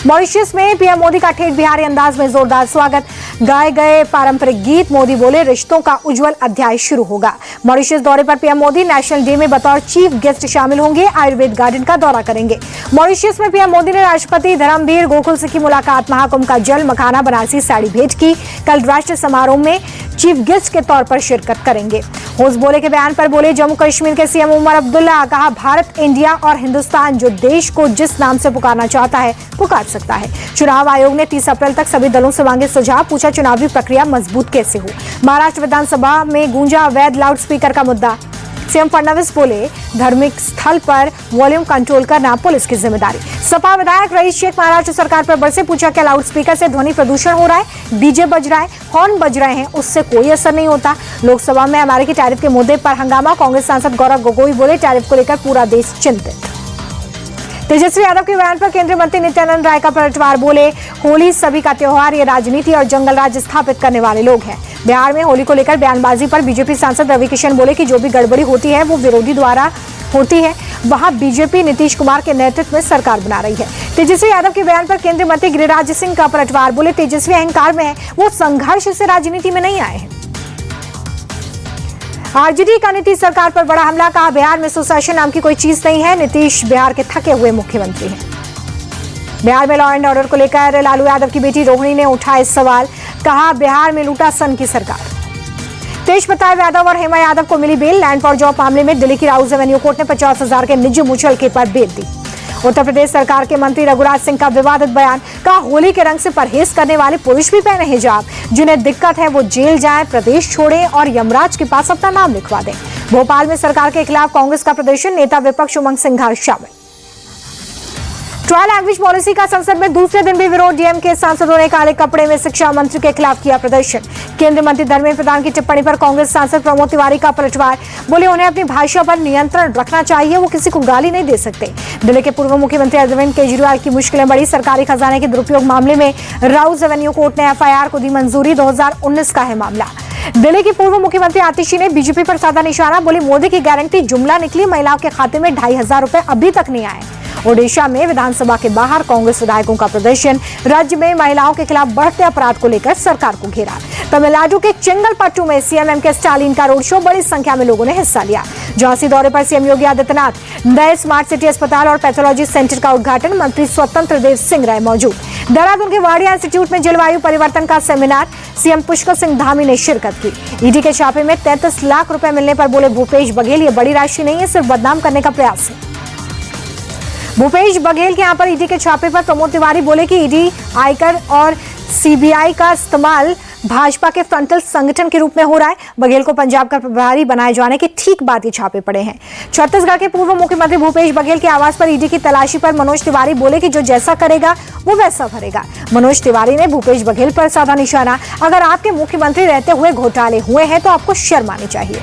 Mauritius में PM Modi का ठेठ बिहारी अंदाज में जोरदार स्वागत, गाए गए पारंपरिक गीत। मोदी बोले रिश्तों का उज्जवल अध्याय शुरू होगा। मॉरिशस दौरे पर पीएम मोदी नेशनल डे में बतौर चीफ गेस्ट शामिल होंगे, आयुर्वेद गार्डन का दौरा करेंगे। मॉरिशस में पीएम मोदी ने राष्ट्रपति धर्मवीर गोकुल से की मुलाकात, महाकुंभ का जल, मखाना, बनारसी साड़ी भेंट की। कल राष्ट्रीय समारोह में चीफ गेस्ट के तौर पर शिरकत करेंगे। होस बोले के बयान पर बोले जम्मू कश्मीर के सीएम उमर अब्दुल्ला, कहा भारत, इंडिया और हिंदुस्तान जो देश को जिस नाम से पुकारना चाहता है पुकार सकता है। चुनाव आयोग ने 30 अप्रैल तक सभी दलों से मांगे सुझाव, पूछा चुनावी प्रक्रिया मजबूत कैसे हो। महाराष्ट्र विधानसभा में गूंजा अवैध लाउडस्पीकर का मुद्दा, सीएम फडणवीस बोले धार्मिक स्थल पर वॉल्यूम कंट्रोल करना पुलिस की जिम्मेदारी। सपा विधायक रईस शेख महाराष्ट्र सरकार पर बरसे, पूछा क्या लाउडस्पीकर से ध्वनि प्रदूषण हो रहा है, डीजे बज रहा है, हॉर्न बज रहे हैं, उससे कोई असर नहीं होता। लोकसभा में अमेरिकी टैरिफ के मुद्दे पर हंगामा, कांग्रेस सांसद गौरव गोगोई बोले टैरिफ को लेकर पूरा देश चिंतित। तेजस्वी यादव के बयान पर केंद्रीय मंत्री नित्यानंद राय का पलटवार, बोले होली सभी का त्योहार, ये राजनीति और जंगल राज स्थापित करने वाले लोग हैं। बिहार में होली को लेकर बयानबाजी पर बीजेपी सांसद रवि किशन बोले कि जो भी गड़बड़ी होती है वो विरोधी द्वारा होती है, वहां बीजेपी नीतीश कुमार के नेतृत्व में सरकार बना रही है। तेजस्वी यादव के बयान पर केंद्रीय मंत्री गिरिराज सिंह का पलटवार, बोले तेजस्वी अहंकार में है, वो संघर्ष से राजनीति में नहीं आए हैं। आरजेडी का नीतीश सरकार पर बड़ा हमला, कहा बिहार में सुशासन नाम की कोई चीज नहीं है, नीतीश बिहार के थके हुए मुख्यमंत्री हैं। बिहार में लॉ एंड ऑर्डर को लेकर लालू यादव की बेटी रोहिणी ने उठाए सवाल, कहा बिहार में लूटा सन की सरकार। तेज प्रताप यादव और हेमा यादव को मिली बेल, लैंड फॉर जॉब मामले में दिल्ली की राउज एवेन्यू कोर्ट ने 50,000 के निजी मुचलके पर बेल दी। उत्तर प्रदेश सरकार के मंत्री रघुराज सिंह का विवादित बयान, कहा होली के रंग से परहेज करने वाले पुरुष भी पहने हिजाब, जिन्हें दिक्कत है वो जेल जाएं, प्रदेश छोड़ें और यमराज के पास अपना नाम लिखवा दें। भोपाल में सरकार के खिलाफ कांग्रेस का प्रदर्शन, नेता विपक्ष उमंग सिंघार शामिल। ट्रायल लैंग्वेज पॉलिसी का संसद में दूसरे दिन भी विरोध, डीएमके सांसदों ने काले कपड़े में शिक्षा मंत्री के खिलाफ किया प्रदर्शन। केंद्रीय मंत्री धर्मेंद्र प्रधान की टिप्पणी पर कांग्रेस सांसद प्रमोद तिवारी का पलटवार, बोले उन्हें अपनी भाषा पर नियंत्रण रखना चाहिए, वो किसी को गाली नहीं दे सकते। दिल्ली के पूर्व मुख्यमंत्री अरविंद केजरीवाल की मुश्किलें बढ़ी, सरकारी खजाने के दुरुपयोग मामले में राउज एवेन्यू कोर्ट ने एफआईआर को दी मंजूरी, 2019 का है मामला। दिल्ली की पूर्व मुख्यमंत्री आतिशी ने बीजेपी पर साधा निशाना, बोली मोदी की गारंटी जुमला निकली, महिलाओं के खाते में 2,500 रुपए अभी तक नहीं आए। ओडिशा में विधानसभा के बाहर कांग्रेस विधायकों का प्रदर्शन, राज्य में महिलाओं के खिलाफ बढ़ते अपराध को लेकर सरकार को घेरा। तमिलनाडु के चेंगलपट्टू में सीएम एम के स्टालिन का रोड शो, बड़ी संख्या में लोगों ने हिस्सा लिया। झांसी दौरे पर सीएम योगी आदित्यनाथ, नए स्मार्ट सिटी अस्पताल और पैथोलॉजी सेंटर का उद्घाटन, मंत्री स्वतंत्र देव सिंह राय मौजूद। देहरादून के वाडिया इंस्टीट्यूट में जलवायु परिवर्तन का सेमिनार, सीएम पुष्कर सिंह धामी ने शिरकत की। ईडी के छापे में 33 लाख रुपए मिलने पर बोले भूपेश बघेल, ये बड़ी राशि नहीं है, सिर्फ बदनाम करने का प्रयास है। भूपेश बघेल के यहाँ पर ईडी के छापे पर प्रमोद तिवारी बोले कि ईडी, आयकर और सीबीआई का इस्तेमाल भाजपा के फ्रंटल संगठन के रूप में हो रहा है। बघेल को पंजाब का प्रभारी बनाए जाने के ठीक बाद ये छापे पड़े हैं। छत्तीसगढ़ के पूर्व मुख्यमंत्री भूपेश बघेल के आवास पर ईडी की तलाशी पर मनोज तिवारी बोले कि जो जैसा करेगा वो वैसा भरेगा। मनोज तिवारी ने भूपेश बघेल पर साधा निशाना, अगर आपके मुख्यमंत्री रहते हुए घोटाले हुए हैं तो आपको शर्म आनी चाहिए।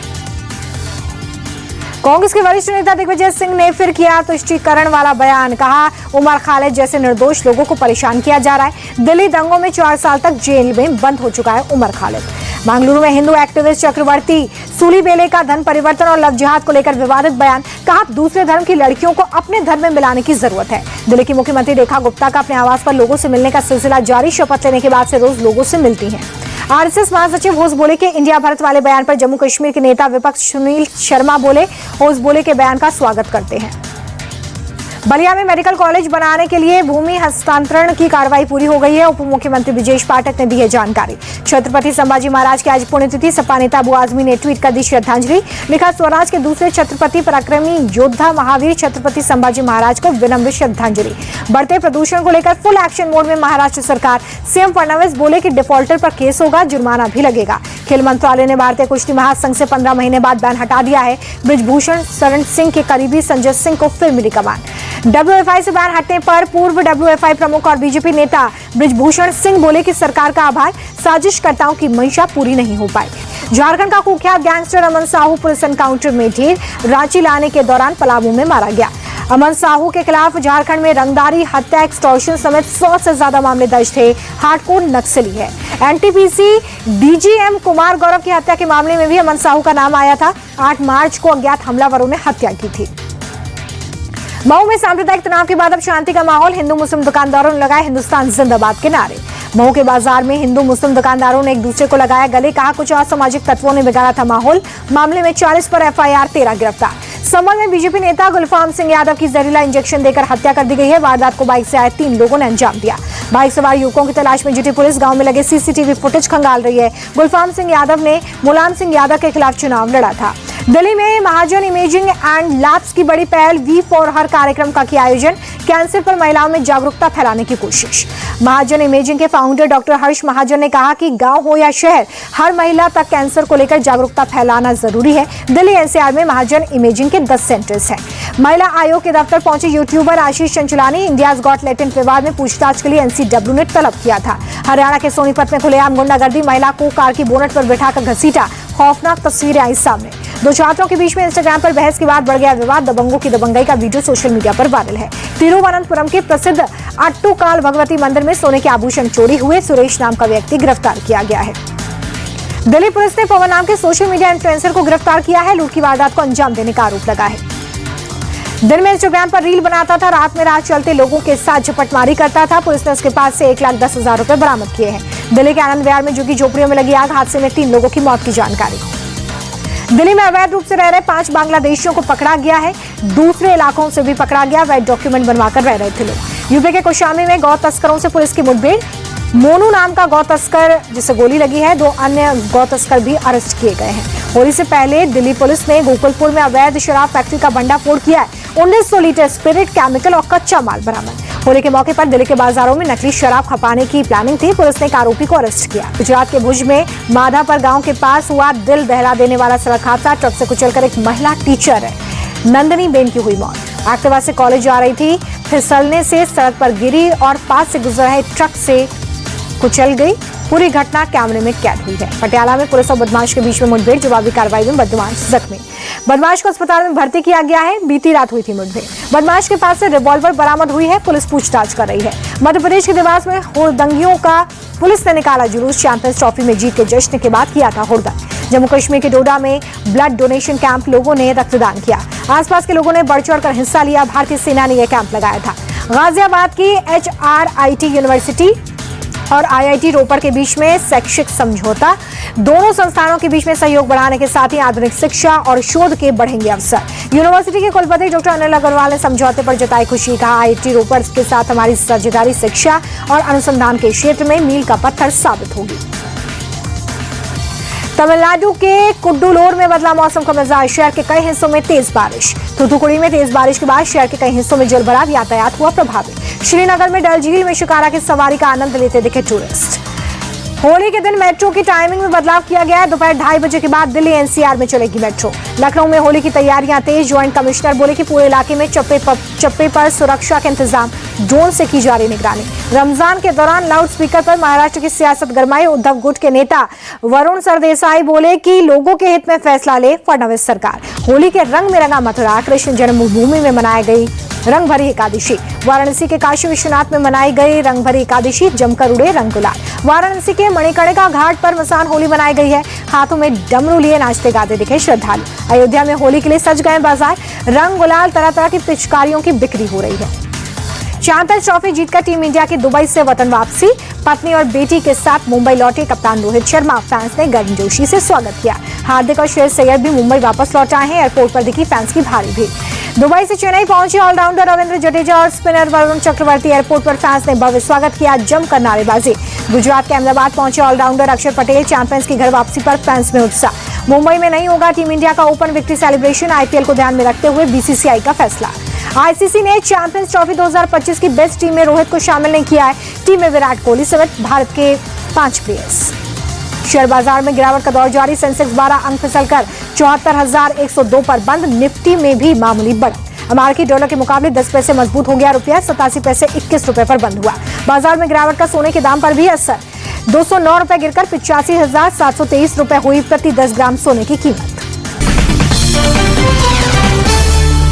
कांग्रेस के वरिष्ठ नेता दिग्विजय सिंह ने फिर किया तुष्टीकरण वाला बयान, कहा उमर खालिद जैसे निर्दोष लोगों को परेशान किया जा रहा है। दिल्ली दंगों में 4 साल तक जेल में बंद हो चुका है उमर खालिद। मंगलुरु में हिंदू एक्टिविस्ट चक्रवर्ती सूलीबेले का धन परिवर्तन और लव जिहाद को लेकर विवादित बयान, कहा दूसरे धर्म की लड़कियों को अपने धर्म में मिलाने की जरूरत है। दिल्ली की मुख्यमंत्री रेखा गुप्ता का अपने आवास पर लोगों से मिलने का सिलसिला जारी, शपथ लेने के बाद से रोज लोगों से मिलती हैं। आरएसएस महासचिव होस बोले के इंडिया भारत वाले बयान पर जम्मू कश्मीर के नेता विपक्ष सुनील शर्मा बोले होस बोले के बयान का स्वागत करते हैं। बलिया में मेडिकल कॉलेज बनाने के लिए भूमि हस्तांतरण की कार्रवाई पूरी हो गई है, उप मुख्यमंत्री ब्रिजेश पाठक ने दी है जानकारी। छत्रपति संभाजी महाराज की आज पुण्यतिथि, सपा नेता अबू आजमी ने ट्वीट कर दी श्रद्धांजलि, लिखा स्वराज के दूसरे छत्रपति पराक्रमी योद्धा महावीर छत्रपति संभाजी महाराज को विनम्र श्रद्धांजलि। बढ़ते प्रदूषण को लेकर फुल एक्शन मोड में महाराष्ट्र सरकार, सीएम फडणवीस बोले कि डिफॉल्टर पर केस होगा, जुर्माना भी लगेगा। खेल मंत्रालय ने भारतीय कुश्ती महासंघ से 15 महीने बाद बैन हटा दिया है। ब्रिजभूषण शरण सिंह के करीबी संजय सिंह को फिर मिली कमान। डब्ल्यूएफआई से बैन हटने पर पूर्व डब्ल्यूएफआई प्रमुख और बीजेपी नेता ब्रिजभूषण सिंह बोले कि सरकार का आभार, साजिशकर्ताओं की मंशा पूरी नहीं हो पाई। झारखंड का कुख्यात गैंगस्टर अमन साहू पुलिस एनकाउंटर में ढेर, रांची लाने के दौरान पलामू में मारा गया। अमन साहू के खिलाफ झारखंड में रंगदारी, हत्या, एक्सटॉर्शन समेत 100 से ज्यादा मामले दर्ज थे। हार्डकोर नक्सली है। एनटीपीसी डीजीएम कुमार गौरव की हत्या के मामले में भी अमन साहू का नाम आया था। 8 मार्च को अज्ञात हमलावरों ने हत्या की थी। मऊ में सांप्रदायिक तनाव के बाद अब शांति का माहौल। हिंदू मुस्लिम दुकानदारों ने लगाए हिंदुस्तान जिंदाबाद के नारे। मऊ के बाजार में हिंदू मुस्लिम दुकानदारों ने एक दूसरे को लगाया गले। कहा कुछ असामाजिक तत्वों ने बिगाड़ा था माहौल। मामले में 40 पर एफआईआर, 13 गिरफ्तार। संभल में बीजेपी नेता गुलफाम सिंह यादव की जहरीला इंजेक्शन देकर हत्या कर दी गई है। वारदात को बाइक से आए 3 लोगों ने अंजाम दिया। बाइक सवार युवकों की तलाश में जुटी पुलिस गांव में लगे सीसीटीवी फुटेज खंगाल रही है। गुलफाम सिंह यादव ने मुलायम सिंह यादव के खिलाफ चुनाव लड़ा था। दिल्ली में महाजन इमेजिंग एंड लैब्स की बड़ी पहल वी फॉर हर कार्यक्रम का किया आयोजन। कैंसर पर महिलाओं में जागरूकता फैलाने की कोशिश। महाजन इमेजिंग के फाउंडर डॉक्टर हर्ष महाजन ने कहा कि गांव हो या शहर, हर महिला तक कैंसर को लेकर जागरूकता फैलाना जरूरी है। दिल्ली एनसीआर में महाजन इमेजिंग के 10 सेंटर्स हैं। महिला आयोग के दफ्तर पहुंचे यूट्यूबर आशीष चंचलानी। इंडियाज गॉट टैलेंट विवाद में पूछताछ के लिए एनसीडब्ल्यू ने तलब किया था। हरियाणा के सोनीपत में खुलेआम गुंडागर्दी। महिला को कार की बोनट पर बिठाकर घसीटा। खौफनाक तस्वीरें आई सामने। 2 छात्रों के बीच में इंस्टाग्राम पर बहस के बाद बढ़ गया विवाद। दबंगों की दबंगाई का वीडियो सोशल मीडिया पर वायरल है। तिरुवनंतपुरम के प्रसिद्ध अट्टूकाल भगवती मंदिर में सोने के आभूषण चोरी हुए। सुरेश नाम का व्यक्ति गिरफ्तार किया गया है। दिल्ली पुलिस ने पवन नाम के सोशल मीडिया इन्फ्लुएंसर को गिरफ्तार किया है। लूट की वारदात को अंजाम देने का आरोप लगा है। दिन में इंस्टाग्राम पर रील बनाता था, रात में रात चलते लोगों के साथ झपटमारी करता था। पुलिस ने उसके पास से 1,10,000 रुपए बरामद किए हैं। दिल्ली के आनंद विहार में झुग्गी झोपड़ियों में लगी आग। हादसे में 3 लोगों की मौत की जानकारी। दिल्ली में अवैध रूप से रह रहे 5 बांग्लादेशियों को पकड़ा गया है। दूसरे इलाकों से भी पकड़ा गया। वैध डॉक्यूमेंट बनवाकर रह रहे थे लोग। यूपी के कौशाम्बी में गौ तस्करों से पुलिस की मुठभेड़। मोनू नाम का गौ तस्कर जिसे गोली लगी है। 2 अन्य गौ तस्कर भी अरेस्ट किए गए हैं। होली से पहले दिल्ली पुलिस ने गोकुलपुर में अवैध शराब फैक्ट्री का भंडाफोड़ किया है। 1900 लीटर स्पिरिट, केमिकल और कच्चा माल बरामद। होली के मौके पर दिल्ली के बाजारों में नकली शराब खपाने की प्लानिंग थी। पुलिस ने एक आरोपी को अरेस्ट किया। गुजरात के भुज में माधापर गांव के पास हुआ दिल दहला देने वाला सड़क हादसा। ट्रक से कुचलकर एक महिला टीचर है नंदिनी बेन की हुई मौत। एक्टिवा से कॉलेज जा रही थी, फिसलने से सड़क पर गिरी और पास से गुजर रहे ट्रक से कुचल गई। पूरी घटना कैमरे में कैद हुई है। पटियाला में पुलिस और बदमाश के बीच में मुठभेड़। जवाबी कार्रवाई में बदमाश जख्मी। बदमाश को अस्पताल में भर्ती किया गया है। बीती रात हुई थी मुठभेड़। बदमाश के पास से रिवॉल्वर बरामद हुई है। पुलिस पूछताछ कर रही है। मध्य प्रदेश के देवास में हुड़दंगियों का पुलिस ने निकाला जुलूस। चैंपियंस ट्रॉफी में जीत के जश्न के बाद किया था हुड़दंग। जम्मू कश्मीर के डोडा में ब्लड डोनेशन कैंप, लोगों ने रक्तदान किया। आसपास के लोगों ने बढ़ चढ़ कर हिस्सा लिया। भारतीय सेना ने यह कैंप लगाया था। गाजियाबाद की HRIT यूनिवर्सिटी और IIT रोपड़ के बीच में शैक्षिक समझौता। दोनों संस्थानों के बीच में सहयोग बढ़ाने के साथ ही आधुनिक शिक्षा और शोध के बढ़ेंगे अवसर। यूनिवर्सिटी के कुलपति डॉक्टर अनिल अग्रवाल ने समझौते पर जताई खुशी। कहा IIT रोपड़ के साथ हमारी साझेदारी शिक्षा और अनुसंधान के क्षेत्र में मील का पत्थर साबित होगी। तमिलनाडु के कुड्डूलोर में बदला मौसम का मिजाज। शहर के कई हिस्सों में तेज बारिश। थूथुकुड़ी में तेज बारिश के बाद शहर के कई हिस्सों में जलभराव, यातायात हुआ प्रभावित। श्रीनगर में डल झील में शिकारा की सवारी का आनंद लेते दिखे टूरिस्ट। होली के दिन मेट्रो की टाइमिंग में बदलाव किया गया है। दोपहर 2:30 बजे के बाद दिल्ली NCR में चलेगी मेट्रो। लखनऊ में होली की तैयारियां तेज। ज्वाइंट कमिश्नर बोले कि पूरे इलाके में चप्पे पर सुरक्षा के इंतजाम। ड्रोन से की जा रही निगरानी। रमजान के दौरान लाउड स्पीकर पर महाराष्ट्र की सियासत गरमाई। उद्धव गुट के नेता वरुण सरदेसाई बोले कि लोगों के हित में फैसला ले फडणवीस सरकार। होली के रंग में रंगा मथुरा। कृष्ण जन्मभूमि में मनाई गई रंग भरी एकादशी। वाराणसी के काशी विश्वनाथ में मनाई गई रंग भरी एकादशी। जमकर उड़े रंग गुलाल। वाराणसी के मणिकर्णिका घाट पर मसान होली मनाई गई है। हाथों में डमरू लिए नाचते गाते दिखे श्रद्धालु। अयोध्या में होली के लिए सज गए बाजार। रंग गुलाल, तरह तरह की पिचकारियों की बिक्री हो रही है। चैंपियंस ट्रॉफी जीतकर टीम इंडिया की दुबई से वतन वापसी। पत्नी और बेटी के साथ मुंबई लौटे कप्तान रोहित शर्मा। फैंस ने गर्मजोशी से स्वागत किया। हार्दिक और श्रेयस अय्यर भी मुंबई वापस लौट आए हैं। एयरपोर्ट पर दिखी फैंस की भारी भीड़। दुबई से चेन्नई पहुंचे ऑलराउंडर रविंद्र जडेजा और स्पिनर वरुण चक्रवर्ती। एयरपोर्ट पर फैंस ने भव्य स्वागत किया, जमकर नारेबाजी। गुजरात के अहमदाबाद पहुंचे ऑलराउंडर अक्षर पटेल। चैंपियंस की घर वापसी पर फैंस में उत्साह। मुंबई में नहीं होगा टीम इंडिया का ओपन विक्ट्री सेलिब्रेशन। IPL को ध्यान में रखते हुए BCCI का फैसला। ICC ने चैंपियंस ट्रॉफी 2025 की बेस्ट टीम में रोहित को शामिल नहीं किया है। टीम में विराट कोहली समेत भारत के 5 प्लेयर्स। शेयर बाजार में गिरावट का दौर जारी। सेंसेक्स 12 अंक फिसलकर 74,102 पर बंद। निफ्टी में भी मामूली बढ़त। अमेरिकी डॉलर के मुकाबले 10 पैसे मजबूत हो गया रुपया। 87 पैसे 21 रुपए पर बंद हुआ। बाजार में गिरावट का सोने के दाम पर भी असर। 209 रुपए गिरकर 85,723 रुपए हुई प्रति 10 ग्राम सोने की कीमत।